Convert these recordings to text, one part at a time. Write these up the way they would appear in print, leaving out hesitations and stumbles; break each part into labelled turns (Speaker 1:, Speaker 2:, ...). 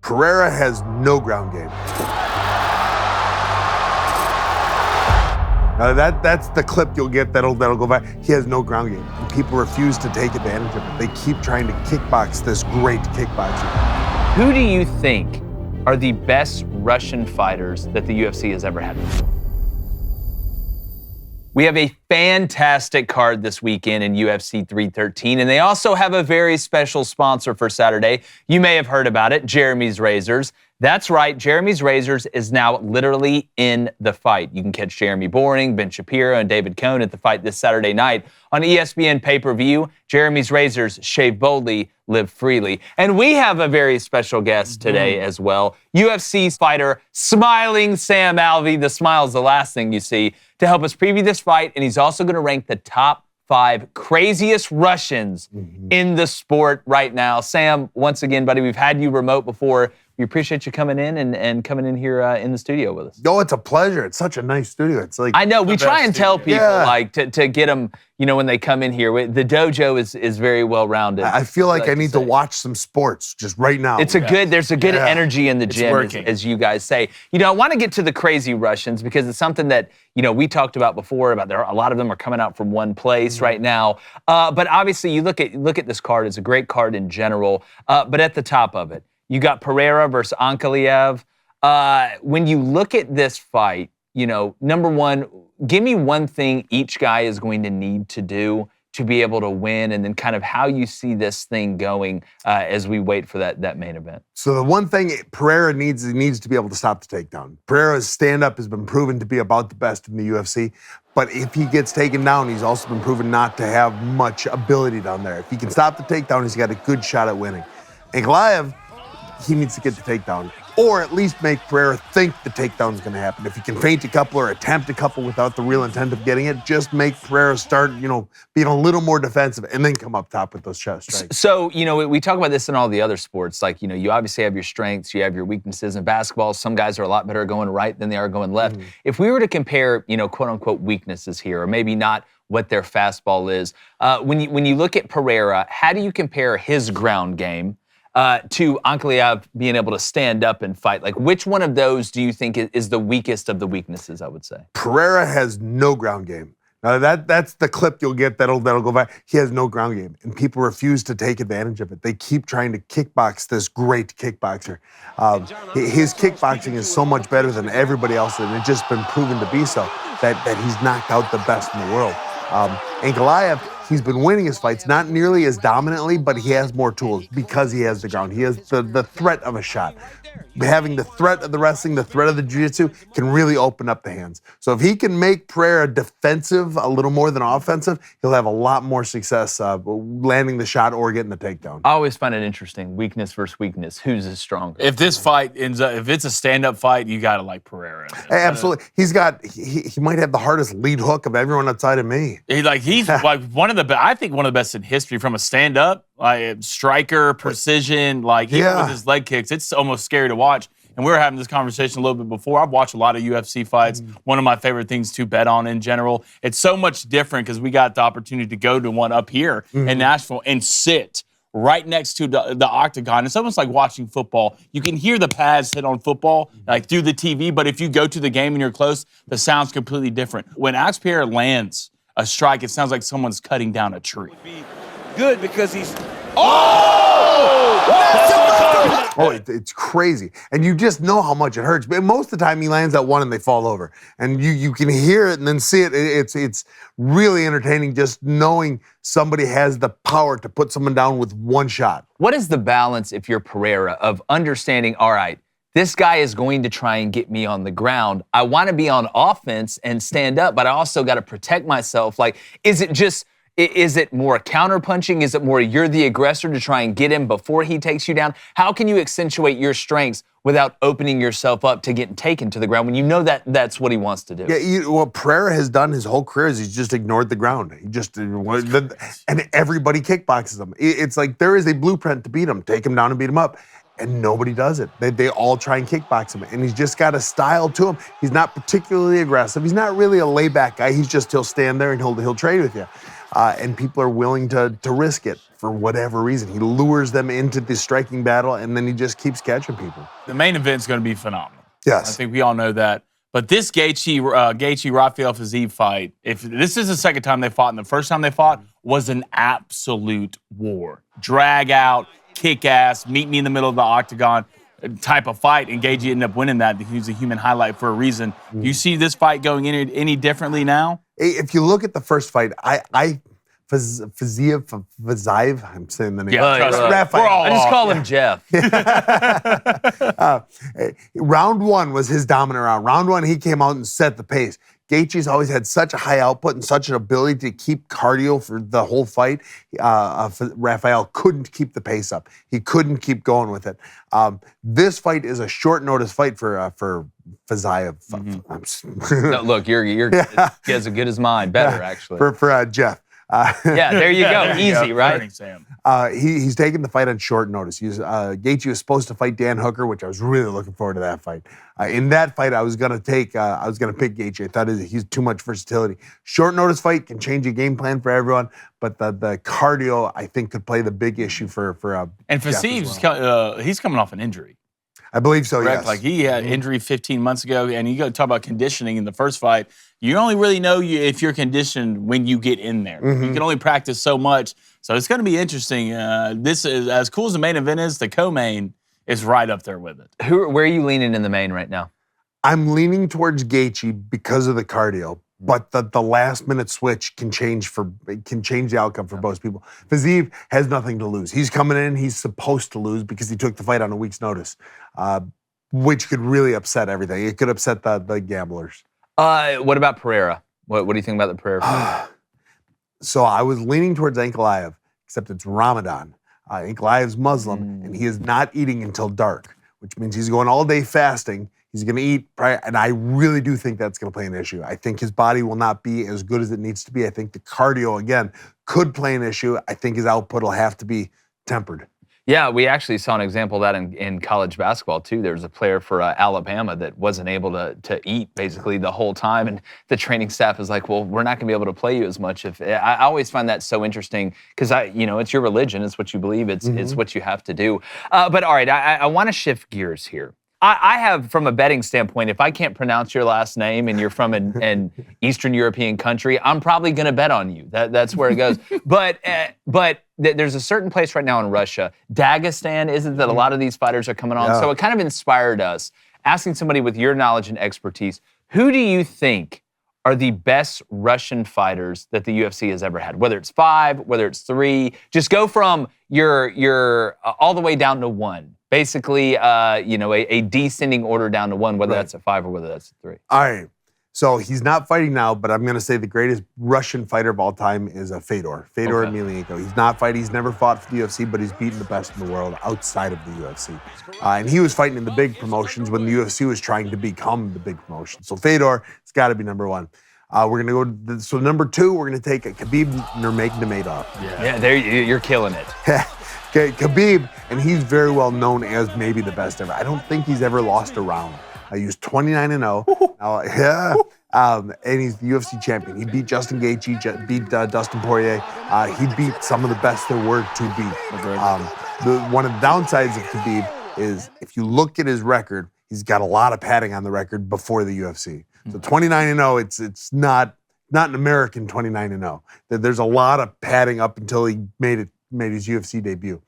Speaker 1: Pereira has no ground game. Now that's the clip you'll get that'll go by. He has no ground game. And people refuse to take advantage of it. They keep trying to kickbox this great kickboxer.
Speaker 2: Who do you think are the best Russian fighters that the UFC has ever had? We have a fantastic card this weekend in UFC 313, and they also have a very special sponsor for Saturday. You may have heard about it, Jeremy's Razors. That's right, Jeremy's Razors is now literally in the fight. You can catch Jeremy Boring, Ben Shapiro, and David Cohn at the fight this Saturday night on ESPN pay-per-view. Jeremy's Razors, shave boldly, live freely. And we have a very special guest today as well, UFC fighter, smiling Sam Alvey. The smile is the last thing you see, to help us preview this fight, and he's also going to rank the top 5 craziest Russians in the sport right now. Sam, once again, buddy, we've had you remote before. We appreciate you coming in and coming in here in the studio with us.
Speaker 1: Oh, it's a pleasure. It's such a nice studio. It's like
Speaker 2: I know we try and tell people like to get them, you know, when they come in here. The dojo is very well rounded.
Speaker 1: I feel like I need to watch some sports just right now.
Speaker 2: It's there's a good energy in the gym, as you guys say. You know, I want to get to the crazy Russians because it's something that, you know, we talked about before. About a lot of them are coming out from one place right now. But obviously, you look at this card. It's a great card in general. But at the top of it, you got Pereira versus Ankalaev. When you look at this fight, you know, number one, give me one thing each guy is going to need to do to be able to win, and then kind of how you see this thing going as we wait for that main event.
Speaker 1: So the one thing Pereira needs to be able to stop the takedown. Pereira's stand-up has been proven to be about the best in the UFC, but if he gets taken down, he's also been proven not to have much ability down there. If he can stop the takedown, he's got a good shot at winning. Ankalaev, he needs to get the takedown, or at least make Pereira think the takedown is going to happen. If he can feint a couple or attempt a couple without the real intent of getting it, just make Pereira start, you know, being a little more defensive and then come up top with those chest strikes.
Speaker 2: So, you know, we talk about this in all the other sports. Like, you know, you obviously have your strengths, you have your weaknesses. In basketball, some guys are a lot better going right than they are going left. If we were to compare, you know, quote unquote weaknesses here, or maybe not what their fastball is, when you look at Pereira, how do you compare his ground game to Ankalaev being able to stand up and fight? Like, which one of those do you think is the weakest of the weaknesses, I would say?
Speaker 1: Pereira has no ground game. Now, that's the clip you'll get that'll go by. He has no ground game, and people refuse to take advantage of it. They keep trying to kickbox this great kickboxer. His kickboxing is so much better than everybody else, and it's just been proven to be so, that he's knocked out the best in the world. Ankalaev, he's been winning his fights, not nearly as dominantly, but he has more tools because he has the ground. He has the threat of a shot. Having the threat of the wrestling, the threat of the jiu-jitsu can really open up the hands. So if he can make Pereira defensive a little more than offensive, he'll have a lot more success landing the shot or getting the takedown.
Speaker 2: I always find it interesting, weakness versus weakness. Who's is stronger?
Speaker 3: If this fight ends up, if it's a stand-up fight, you got to like Pereira.
Speaker 1: Absolutely. He might have the hardest lead hook of everyone outside of me.
Speaker 3: He's like one of the best, I think one of the best in history from a stand-up, like striker, precision, like even with his leg kicks, it's almost scary to watch. And we were having this conversation a little bit before. I've watched a lot of UFC fights. One of my favorite things to bet on in general. It's so much different because we got the opportunity to go to one up here in Nashville and sit right next to the octagon. It's almost like watching football. You can hear the pads hit on football like through the TV, but if you go to the game and you're close, the sound's completely different. When Alex Pereira lands a strike, it sounds like someone's cutting down a tree.
Speaker 4: Good because he's...
Speaker 1: It's crazy. And you just know how much it hurts. But most of the time he lands that one and they fall over. And you can hear it and then see it. It's really entertaining just knowing somebody has the power to put someone down with one shot.
Speaker 2: What is the balance, if you're Pereira, of understanding, all right, this guy is going to try and get me on the ground. I want to be on offense and stand up, but I also got to protect myself. Like, is it more counterpunching? Is it more you're the aggressor to try and get him before he takes you down? How can you accentuate your strengths without opening yourself up to getting taken to the ground when you know that that's what he wants to do?
Speaker 1: Yeah, what Pereira has done his whole career is he's just ignored the ground. He just, and everybody kickboxes him. It's like there is a blueprint to beat him, take him down and beat him up. and nobody does it. They all try and kickbox him, and he's just got a style to him. He's not particularly aggressive. He's not really a layback guy. He'll stand there and he'll trade with you, and people are willing to risk it for whatever reason. He lures them into the striking battle, and then he just keeps catching people.
Speaker 3: The main event's going to be phenomenal.
Speaker 1: Yes,
Speaker 3: I think we all know that. But this Gaethje-Rafael Fiziev fight, if this is the second time they fought, and the first time they fought was an absolute war. Drag out, kick ass, meet me in the middle of the octagon type of fight, and Gaethje ended up winning that. He was a human highlight for a reason. Do you see this fight going any differently now?
Speaker 1: If you look at the first fight, Fiziev, I'm saying the name.
Speaker 2: Raphael. I just call him Jeff.
Speaker 1: Round one was his dominant round. Round one, he came out and set the pace. Gaethje's always had such a high output and such an ability to keep cardio for the whole fight. Raphael couldn't keep the pace up. He couldn't keep going with it. This fight is a short notice fight for Fiziev.
Speaker 2: No, look, you're as good as mine. Better, actually.
Speaker 1: For Jeff.
Speaker 2: Yeah, there you go. Easy, right?
Speaker 3: Sam.
Speaker 1: He's taking the fight on short notice. Gaethje was supposed to fight Dan Hooker, which I was really looking forward to that fight. In that fight, I was gonna pick Gaethje. I thought he's too much versatility. Short notice fight can change your game plan for everyone, but the cardio I think could play the big issue for
Speaker 3: and Fiziev, he's coming off an injury.
Speaker 1: I believe so.
Speaker 3: Correct?
Speaker 1: Yes.
Speaker 3: Like he had injury 15 months ago, and you got to talk about conditioning in the first fight. You only really know if you're conditioned when you get in there. You can only practice so much, so it's going to be interesting. This is as cool as the main event is. The co-main is right up there with it.
Speaker 2: Where are you leaning in the main right now?
Speaker 1: I'm leaning towards Gaethje because of the cardio, but the last minute switch can change the outcome for both people. Fiziev has nothing to lose. He's coming in. He's supposed to lose because he took the fight on a week's notice, which could really upset everything. It could upset the gamblers.
Speaker 2: What about Pereira? What do you think about the Pereira fight?
Speaker 1: So I was leaning towards Ankalaev, except it's Ramadan. Ankalaev's Muslim, and he is not eating until dark, which means he's going all day fasting. He's going to eat, and I really do think that's going to play an issue. I think his body will not be as good as it needs to be. I think the cardio, again, could play an issue. I think his output will have to be tempered.
Speaker 2: Yeah, we actually saw an example of that in college basketball, too. There was a player for Alabama that wasn't able to eat basically the whole time, and the training staff is like, well, we're not going to be able to play you as much. I always find that so interesting because, it's your religion. It's what you believe. It's what you have to do. But, all right, I want to shift gears here. I have, from a betting standpoint, if I can't pronounce your last name and you're from an Eastern European country, I'm probably going to bet on you. That's where it goes. But there's a certain place right now in Russia, Dagestan, is it that a lot of these fighters are coming on?
Speaker 1: Yeah.
Speaker 2: So it kind of inspired us, asking somebody with your knowledge and expertise, who do you think are the best Russian fighters that the UFC has ever had? Whether it's 5, whether it's 3, just go from your all the way down to 1. Basically, a descending order down to 1, whether that's a 5 or whether that's a 3.
Speaker 1: All right. So he's not fighting now, but I'm going to say the greatest Russian fighter of all time is Fedor Emelianenko. He's not fighting. He's never fought for the UFC, but he's beaten the best in the world outside of the UFC. And he was fighting in the big promotions when the UFC was trying to become the big promotion. So Fedor, it's got to be number 1. We're going to go so number 2, we're going to take Khabib Nurmagomedov.
Speaker 2: Yeah, there you're killing it.
Speaker 1: Okay, Khabib, and he's very well known as maybe the best ever. I don't think he's ever lost a round. He was 29-0. And he's the UFC champion. He beat Justin Gaethje, beat Dustin Poirier. He beat some of the best there were to beat. One of the downsides of Khabib is if you look at his record, he's got a lot of padding on the record before the UFC. So 29-0, it's not an American 29-0. There's a lot of padding up until he made his UFC debut.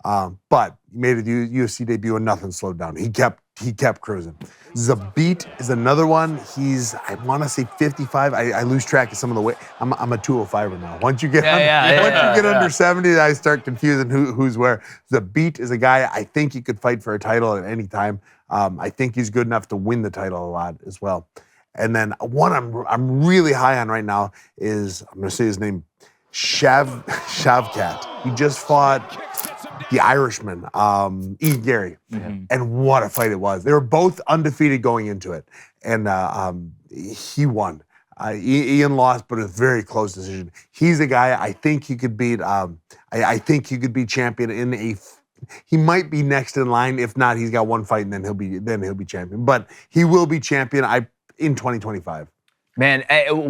Speaker 1: But he made a UFC debut and nothing slowed down. He kept cruising. Zabit is another one. He's, I want to say 55. I lose track of some of the weight. I'm a 205er now. Once you get under 70, I start confusing who's where. Zabit is a guy I think he could fight for a title at any time. I think he's good enough to win the title a lot as well. And then one I'm really high on right now is, I'm going to say his name, Shavkat. He just fought the Irishman, Ian Gary. And what a fight it was. They were both undefeated going into it. And he won. Ian lost, but a very close decision. He's a guy I think he could beat. I think he could be champion in he might be next in line. If not, he's got one fight and then he'll be champion. But he will be champion in 2025.
Speaker 2: Man,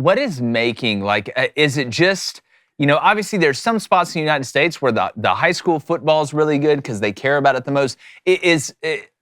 Speaker 2: what is making, is it just, obviously there's some spots in the United States where the high school football is really good because they care about it the most.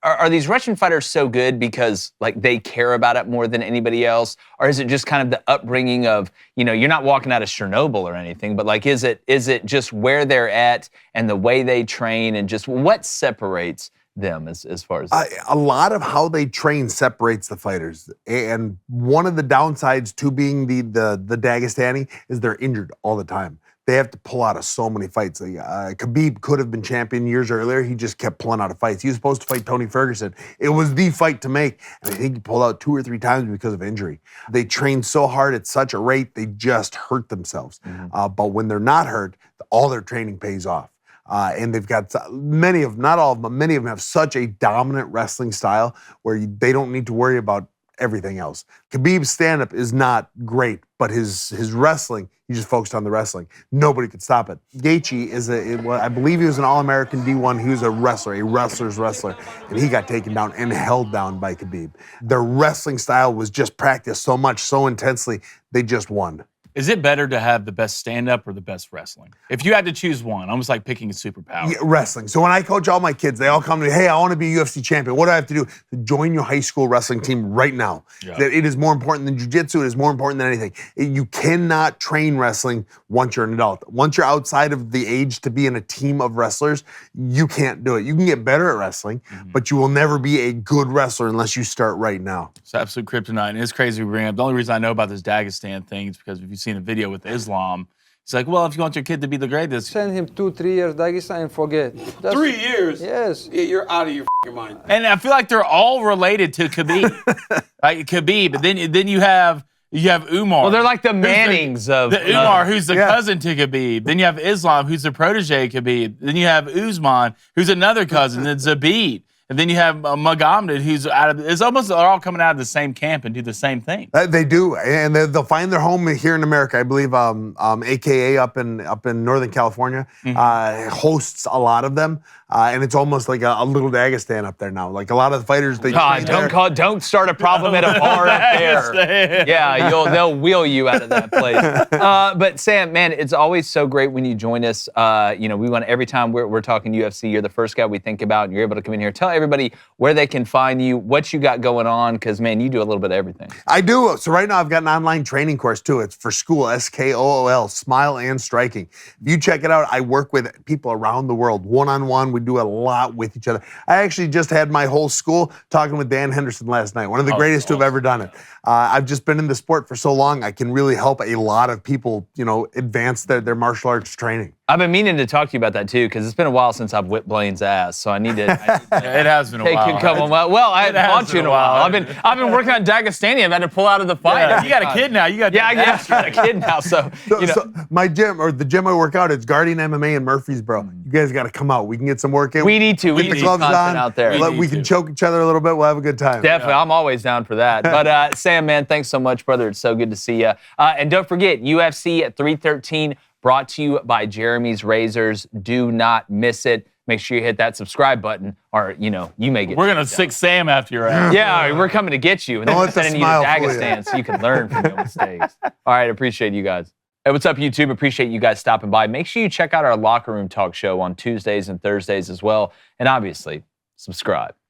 Speaker 2: Are these Russian fighters so good because they care about it more than anybody else? Or is it just kind of the upbringing of, you're not walking out of Chernobyl or anything, but is it just where they're at and the way they train and just what separates them as far as
Speaker 1: a lot of how they train separates the fighters, and one of the downsides to being the Dagestani is they're injured all the time. They have to pull out of so many fights. Khabib could have been champion years earlier. He just kept pulling out of fights. He was supposed to fight Tony Ferguson. It was the fight to make, and I think he pulled out 2 or 3 times because of injury. They train so hard at such a rate, they just hurt themselves. But when they're not hurt, all their training pays off. And they've got many of them, not all of them, but many of them have such a dominant wrestling style where they don't need to worry about everything else. Khabib's stand-up is not great, but his wrestling, he just focused on the wrestling. Nobody could stop it. Gaethje I believe he was an All-American D1. He was a wrestler's wrestler, and he got taken down and held down by Khabib. Their wrestling style was just practiced so much, so intensely, they just won.
Speaker 3: Is it better to have the best stand-up or the best wrestling? If you had to choose one, almost like picking a superpower.
Speaker 1: Yeah, wrestling. So when I coach all my kids, they all come to me, hey, I want to be a UFC champion. What do I have to do? Join your high school wrestling team right now.
Speaker 3: Yeah.
Speaker 1: That it is more important than jiu-jitsu. It is more important than anything. You cannot train wrestling once you're an adult. Once you're outside of the age to be in a team of wrestlers, you can't do it. You can get better at wrestling, but you will never be a good wrestler unless you start right now.
Speaker 3: It's absolute kryptonite. And it's crazy we bring up. The only reason I know about this Dagestan thing is because if you've seen a video with Islam, it's like, well, if you want your kid to be the greatest,
Speaker 5: send him 2-3 years Dagestan and forget.
Speaker 4: 3 years?
Speaker 5: Yes.
Speaker 4: Yeah, you're out of your mind.
Speaker 3: And I feel like they're all related to Khabib. Khabib, but then you have Umar.
Speaker 2: Well, they're like the Mannings of
Speaker 3: Umar, who's the cousin to Khabib. Then you have Islam, who's the protege of Khabib. Then you have Usman, who's another cousin. Then Zabit. And then you have Magomed, who's it's almost they're all coming out of the same camp and do the same thing.
Speaker 1: They do, and they'll find their home here in America. I believe AKA up in Northern California hosts a lot of them, and it's almost like a little Dagestan up there now. Like a lot of the fighters,
Speaker 2: don't start a problem at a bar up there. Yeah, they'll wheel you out of that place. But Sam, man, it's always so great when you join us. We want every time we're talking UFC, you're the first guy we think about, and you're able to come in here. Tell everybody where they can find you, what you got going on, because, man, you do a little bit of everything.
Speaker 1: I do. So right now I've got an online training course, too. It's for school, SKOOL, Smile and Striking. If you check it out, I work with people around the world, one-on-one. We do a lot with each other. I actually just had my whole school talking with Dan Henderson last night, one of the greatest to have ever done it. I've just been in the sport for so long, I can really help a lot of people, advance their martial arts training.
Speaker 2: I've been meaning to talk to you about that, too, because it's been a while since I've whipped Blaine's ass, so I need to
Speaker 3: it has been a while.
Speaker 2: Well, I haven't fought you in a while. I've been working on Dagestani. I've had to pull out of the fight.
Speaker 3: Yeah, you got a kid now. You got
Speaker 2: a kid now. So
Speaker 1: my gym, or the gym I work out, it's Guardian MMA in Murfreesboro. You guys got to come out. We can get some work in.
Speaker 2: We need to.
Speaker 1: Get the gloves on
Speaker 2: out there.
Speaker 1: We can choke each other a little bit. We'll have a good time.
Speaker 2: Definitely. I'm always down for that. But Sam, man, thanks so much, brother. It's so good to see you. And don't forget, UFC at 313, brought to you by Jeremy's Razors. Do not miss it. Make sure you hit that subscribe button, or you may get.
Speaker 3: We're gonna sick Sam after your ass.
Speaker 2: Yeah, we're coming to get you, and then we're sending you to Dagestan so you can learn from your mistakes. All right, appreciate you guys. Hey, what's up, YouTube? Appreciate you guys stopping by. Make sure you check out our Locker Room Talk show on Tuesdays and Thursdays as well, and obviously subscribe.